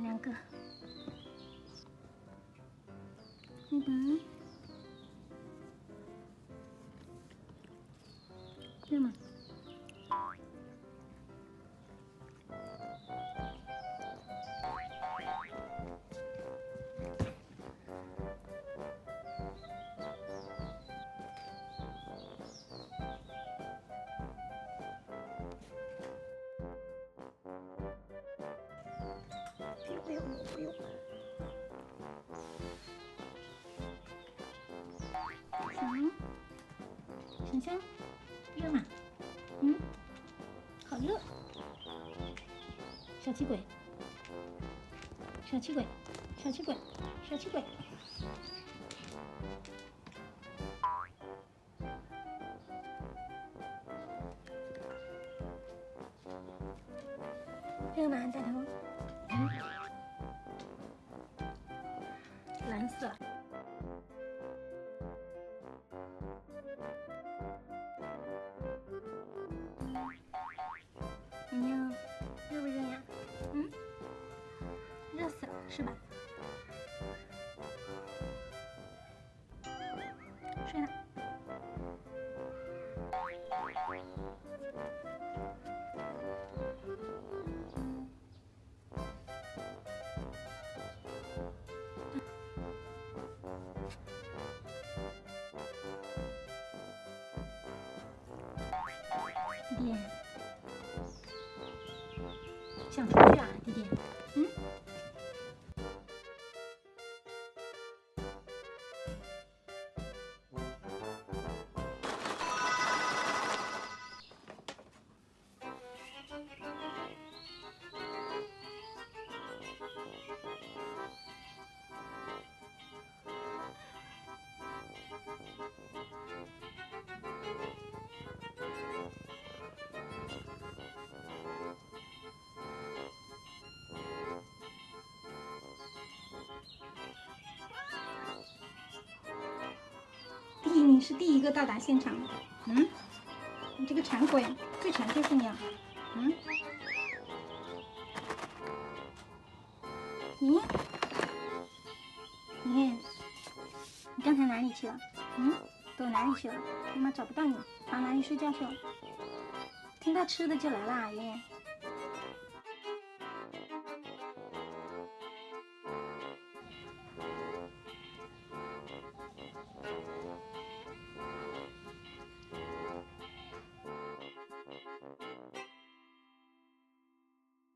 们两个，拜拜，对吗？不用，不用。想想，热吗？嗯，好热。小气鬼，小气鬼，小气鬼，小气鬼。热吗，大头？蓝色。怎么样？热不热呀？嗯，热死了，是吧？睡了。弟弟，想出去啊，弟弟？嗯？弟弟，你是第一个到达现场的。嗯？你这个馋鬼，最馋就是你了。嗯？咦？你刚才哪里去了？嗯？躲哪里去了？妈妈找不到你，跑哪里睡觉去了？听到吃的就来啦，爷爷。